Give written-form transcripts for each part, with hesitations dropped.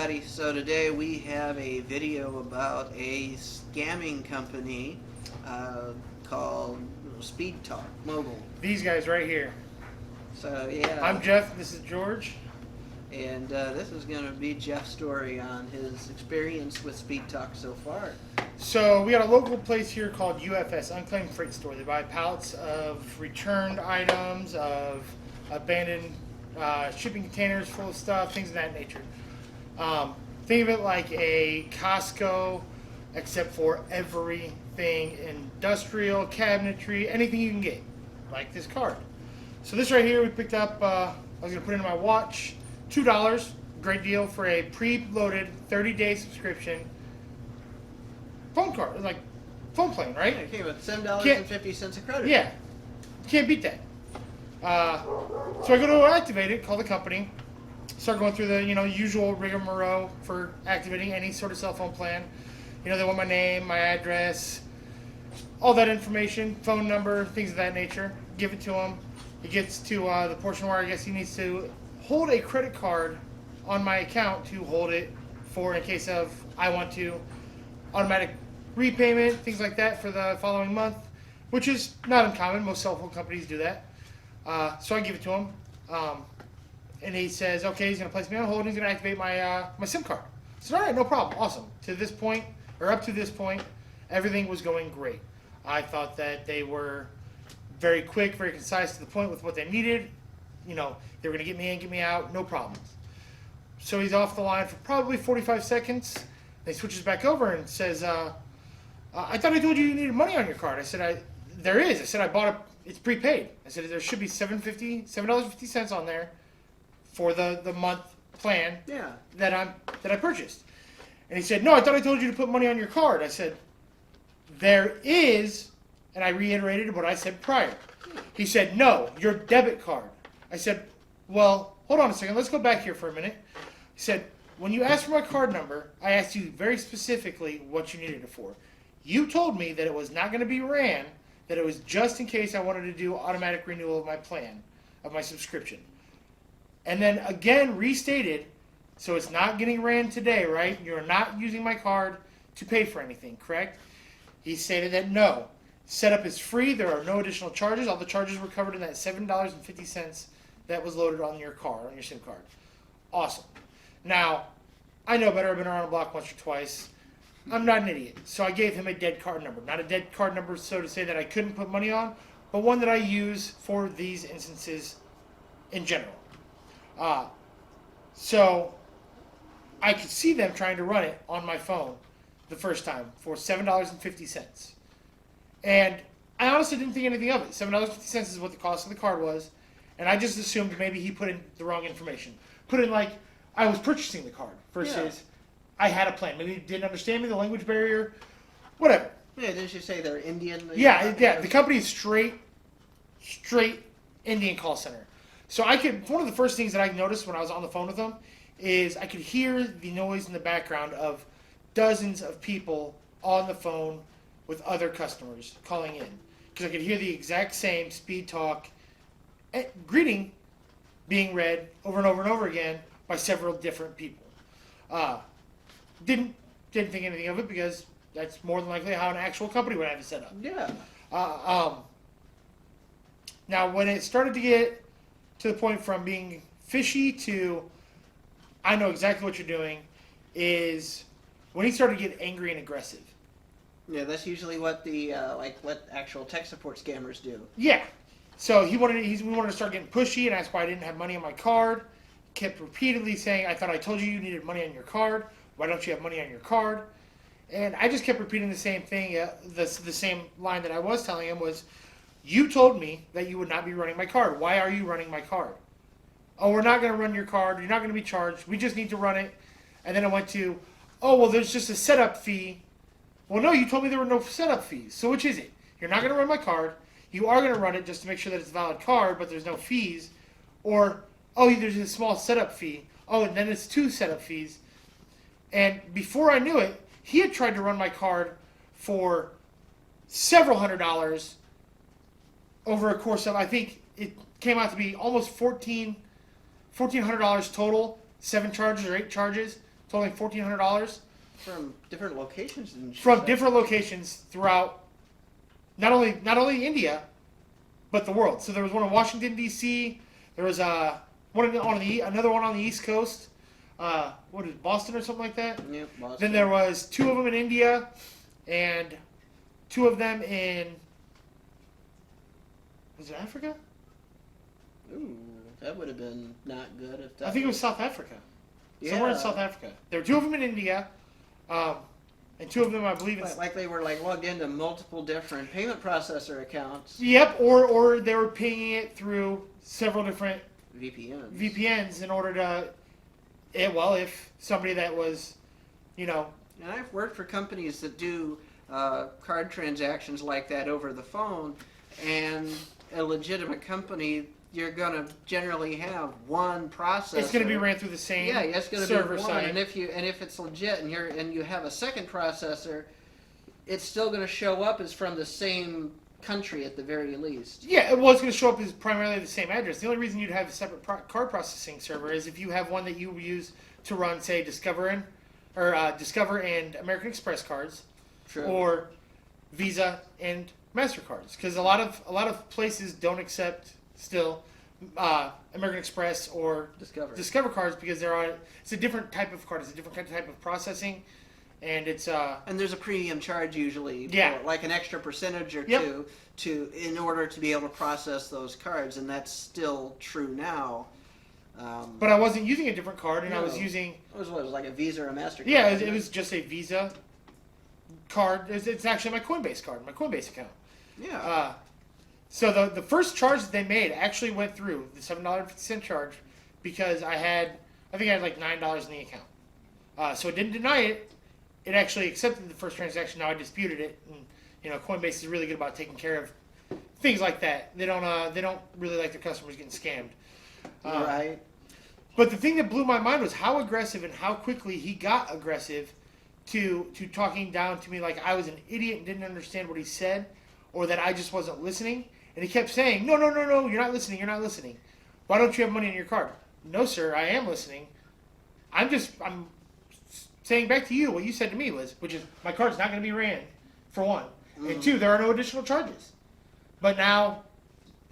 everybody. So today we have a video about a scamming company called Speedtalk Mobile. These guys right here. So yeah, I'm Geoff. This is George. and this is going to be Jeff's story on his experience with Speedtalk so far. So we got a local place here called UFS, Unclaimed Freight Store. They buy pallets of returned items, of abandoned shipping containers full of stuff, things of that nature. Think of it like a Costco, except for everything industrial, cabinetry, anything you can get, like this card. So this right here we picked up, I was going to put it in my watch, $2, great deal for a preloaded 30-day subscription phone card, like phone plan, right? It came with $7.50 a credit. Yeah, can't beat that. So I go to activate it, call the company, start going through the usual rigmarole for activating any sort of cell phone plan. They want my name, my address, all that information, phone number, things of that nature. Give it to him. It gets to the portion where I guess he needs to hold a credit card on my account to hold it for in case of I want to automatic repayment, things like that for the following month, which is not uncommon. Most cell phone companies do that. So I give it to him, and he says, okay, he's going to place me on hold, and he's going to activate my my SIM card. I said, all right, no problem, awesome. To this point, or up to this point, everything was going great. I thought that they were very quick, very concise, to the point with what they needed. They were going to get me in, get me out, no problems. So he's off the line for probably 45 seconds. Then he switches back over and says, I thought I told you needed money on your card. I said, there is. I said, I bought it. It's prepaid. I said, there should be $7.50 on there for the month plan that I purchased. And he said, no, I thought I told you to put money on your card. I said, there is, and I reiterated what I said prior. He said, no, your debit card. I said, well, hold on a second. Let's go back here for a minute. He said, when you asked for my card number, I asked you very specifically what you needed it for. You told me that it was not going to be ran, that it was just in case I wanted to do automatic renewal of my plan, of my subscription. And then again restated, so it's not getting ran today, right? You're not using my card to pay for anything, correct? He stated that no. Setup is free. There are no additional charges. All the charges were covered in that $7.50 that was loaded on your card, on your SIM card. Awesome. Now, I know better. I've been around the block once or twice. I'm not an idiot. So I gave him a dead card number. Not a dead card number, so to say, that I couldn't put money on, but one that I use for these instances in general. So I could see them trying to run it on my phone the first time for $7.50. And I honestly didn't think anything of it. $7.50 is what the cost of the card was, and I just assumed maybe he put in the wrong information. Put in like I was purchasing the card versus I had a plan. Maybe he didn't understand me, the language barrier, whatever. Yeah, didn't you say they're Indian? Yeah. The company is straight Indian call center. So one of the first things that I noticed when I was on the phone with them is I could hear the noise in the background of dozens of people on the phone with other customers calling in. Because I could hear the exact same speed talk greeting being read over and over and over again by several different people. Didn't think anything of it because that's more than likely how an actual company would have it set up. Yeah. Now, when it started to get to the point from being fishy to I know exactly what you're doing is when he started to get angry and aggressive. Yeah, that's usually what the what actual tech support scammers do. Yeah. So we wanted to start getting pushy and asked why I didn't have money on my card. Kept repeatedly saying, I thought I told you needed money on your card. Why don't you have money on your card? And I just kept repeating the same thing. The same line that I was telling him was, you told me that you would not be running my card. Why are you running my card? Oh, we're not going to run your card. You're not going to be charged. We just need to run it. And then I went to, oh, well, there's just a setup fee. Well, no, you told me there were no setup fees. So which is it? You're not going to run my card. You are going to run it just to make sure that it's a valid card, but there's no fees. Or, oh, there's a small setup fee. Oh, and then it's 2 setup fees. And before I knew it, he had tried to run my card for several $100s over a course of, I think it came out to be almost $1,400 total, 7 charges or 8 charges totaling $1,400 From different locations, didn't you from say? different locations throughout not only India, but the world. So there was one in Washington D.C. There was another one on the East Coast. What is it, Boston or something like that? Yep, Boston. Then there was 2 of them in India, and 2 of them in, was it Africa? Ooh, that would have been not good if that. I think it was South Africa. Somewhere in South Africa. There were 2 of them in India, and 2 of them, I believe, Like they were logged into multiple different payment processor accounts. Yep, or they were pinging it through several different VPNs. in order to, if somebody that was, And I've worked for companies that do card transactions like that over the phone, and a legitimate company, you're going to generally have one processor. it's going to be ran through the same it's going to server be one. side. And if it's legit and you have a second processor, it's still going to show up as from the same country at the very least. Yeah, it's going to show up as primarily the same address. The only reason you'd have a separate card processing server is if you have one that you use to run, say, Discover and American Express cards, True. or Visa and MasterCards, because a lot of places don't accept still American Express or Discover cards because it's a different type of card, it's a different type of processing, and it's and there's a premium charge usually, Yeah. for like an extra percentage or Yep. two in order to be able to process those cards, and that's still true now. but I wasn't using a different card, and I was No. using It was like a Visa or a MasterCard? yeah, it was just a Visa card. It's actually my Coinbase card, my Coinbase account. Yeah. So the first charge that they made actually went through the $7.50 charge because I think I had like $9 in the account. So it didn't deny it. It actually accepted the first transaction. Now I disputed it, and Coinbase is really good about taking care of things like that. They don't really like their customers getting scammed. Right. But the thing that blew my mind was how aggressive and how quickly he got aggressive to talking down to me like I was an idiot and didn't understand what he said, or that I just wasn't listening. And he kept saying, no, you're not listening. Why don't you have money in your card? No, sir, I am listening. I'm saying back to you what you said to me, which is my card's not going to be ran, for one. And 2, there are no additional charges. But now,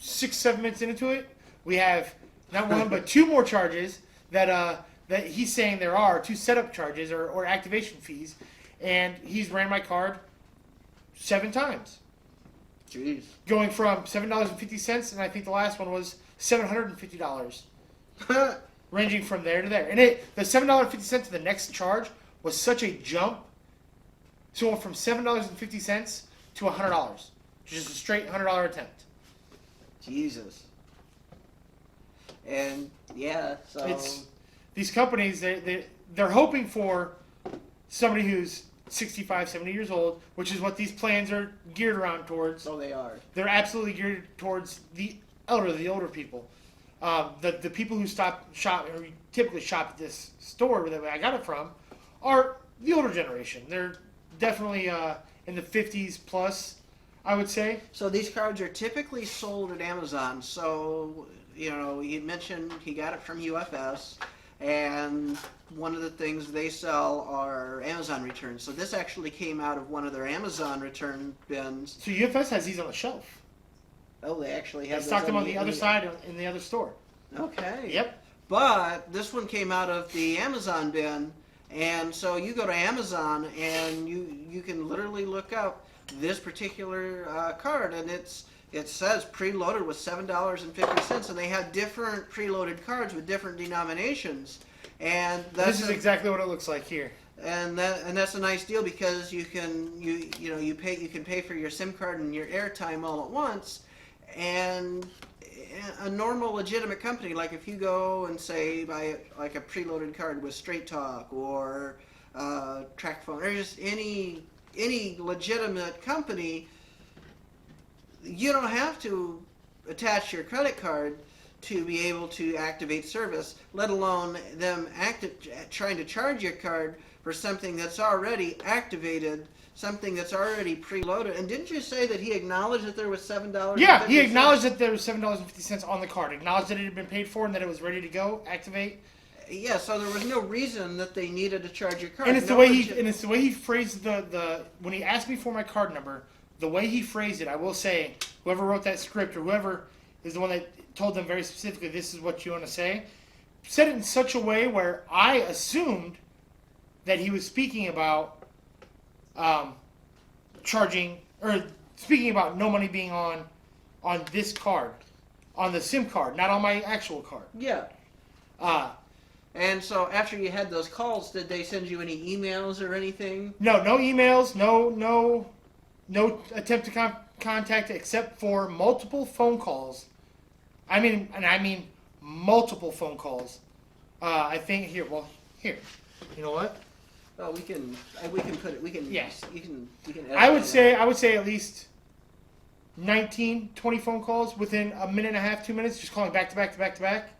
6-7 minutes into it, we have not 1 but 2 more charges that he's saying there are, 2 setup charges or activation fees, and he's ran my card 7 times. Jeez. Going from $7.50, and I think the last one was $750, ranging from there to there. And the $7.50 to the next charge was such a jump. So it went from $7.50 to $100, just a straight $100 attempt. Jesus. And yeah, so It's these companies. They're hoping for somebody who's 65, 70 years old, which is what these plans are geared around towards. so they are. They're absolutely geared towards the older people. The people who shop or typically shop at this store that I got it from are the older generation. They're definitely in the 50s plus, I would say. So these cards are typically sold at Amazon. So you mentioned he got it from UFS, and one of the things they sell are Amazon returns. So this actually came out of one of their Amazon return bins. So UFS has these on the shelf. Oh, they actually They have. stocked them on those the other side in the other store. Okay. Yep. But this one came out of the Amazon bin, and so you go to Amazon and you can literally look up this particular card, and it says preloaded with $7.50, and they have different preloaded cards with different denominations, and This is exactly what it looks like here. and that's a nice deal because you can pay for your SIM card and your airtime all at once, and a normal legitimate company, like if you go and say buy like a preloaded card with Straight Talk or TrackPhone or just any legitimate company, you don't have to attach your credit card to be able to activate service, let alone them trying to charge your card for something that's already activated, something that's already preloaded. And didn't you say that he acknowledged that there was $7? Yeah, he acknowledged that there was $7.50 on the card. Acknowledged that it had been paid for and that it was ready to go, activate. Yeah, so there was no reason that they needed to charge your card. And it's No the way legit- the way he phrased the when he asked me for my card number, the way he phrased it, I will say, whoever wrote that script or whoever is the one that told them very specifically this is what you want to say, said it in such a way where I assumed that he was speaking about charging or speaking about no money being on this card, on the SIM card, not on my actual card. Yeah. And so after you had those calls, did they send you any emails or anything? No emails, no attempt to contact except for multiple phone calls. I mean multiple phone calls. I think here. You know what? Oh, we can put it. We can. Yes. You can. Edit I would that. say at least 19, 20 phone calls within a minute and a half, 2 minutes, just calling back to back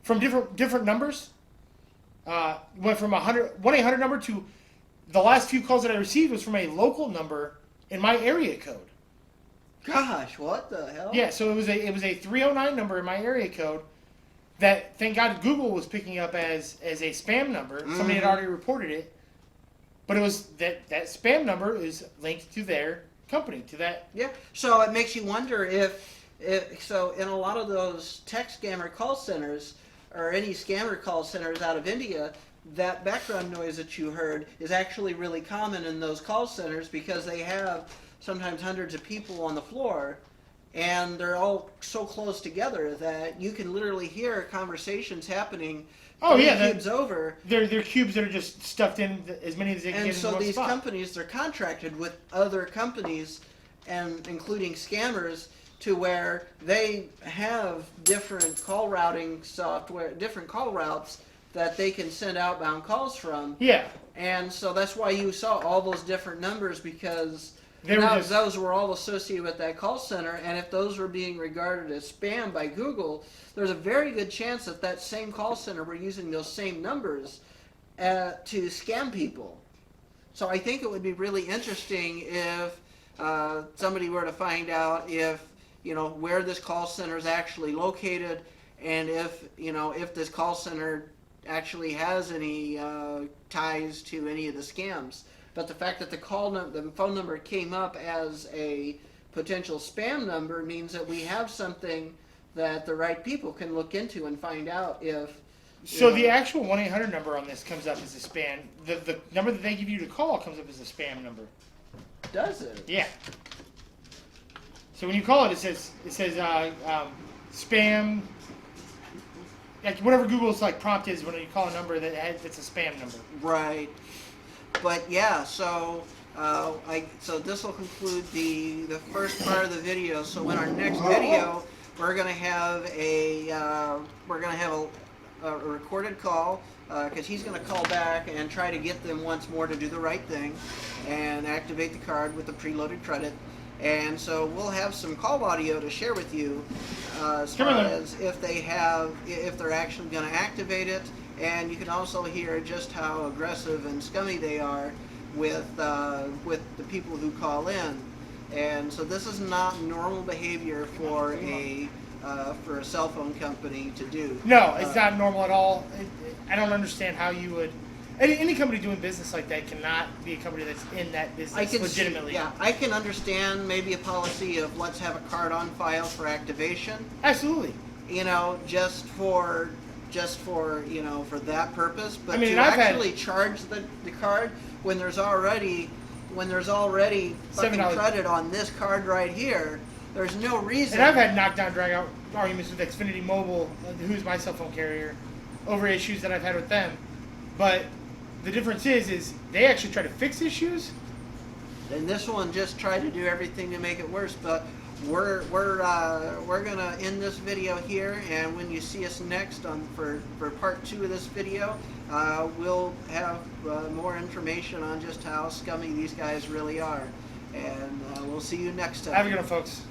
from different numbers. Went from 1-800 number to the last few calls that I received was from a local number in my area code. Gosh, what the hell? Yeah, so it was a 309 number in my area code that thank God Google was picking up as a spam number. Somebody had already reported it, but it was that spam number is linked to their company, to that. Yeah. So it makes you wonder if so in a lot of those tech scammer call centers or any scammer call centers out of India, that background noise that you heard is actually really common in those call centers because they have sometimes hundreds of people on the floor and they're all so close together that you can literally hear conversations happening. Oh yeah, cubes over. They're cubes that are just stuffed in as many as they can And get so in one these spot. companies, they're contracted with other companies, and including scammers, to where they have different call routing software, different call routes that they can send outbound calls from. Yeah. And so that's why you saw all those different numbers, because those were all associated with that call center, and if those were being regarded as spam by Google, there's a very good chance that that same call center were using those same numbers to scam people. So I think it would be really interesting if somebody were to find out if, where this call center is actually located, and if this call center actually has any ties to any of the scams. But the fact that the phone number came up as a potential spam number means that we have something that the right people can look into and find out if. So the actual 1-800 number on this comes up as a spam. The number that they give you to call comes up as a spam number. Does it? Yeah. So when you call it, it says spam. Like whatever Google's prompt is when you call a number that's a spam number. Right. But yeah, so so this will conclude the first part of the video. So in our next video, we're gonna have a recorded call because he's gonna call back and try to get them once more to do the right thing and activate the card with the preloaded credit. And so we'll have some call audio to share with you as far as if they're actually going to activate it, and you can also hear just how aggressive and scummy they are with the people who call in. And so this is not normal behavior for a cell phone company to do. No, it's not normal at all. I don't understand how you would. Any company doing business like that cannot be a company that's in that business legitimately. I can understand maybe a policy of let's have a card on file for activation. Absolutely. Just for for that purpose. But to actually charge the card when there's already fucking credit on this card right here, there's no reason. And I've had knockdown, drag out arguments with Xfinity Mobile, who's my cell phone carrier, over issues that I've had with them. But the difference is they actually try to fix issues. And this one just tried to do everything to make it worse. But we're gonna end this video here, and when you see us next for part 2 of this video, we'll have more information on just how scummy these guys really are. And we'll see you next time. Have a good one, folks.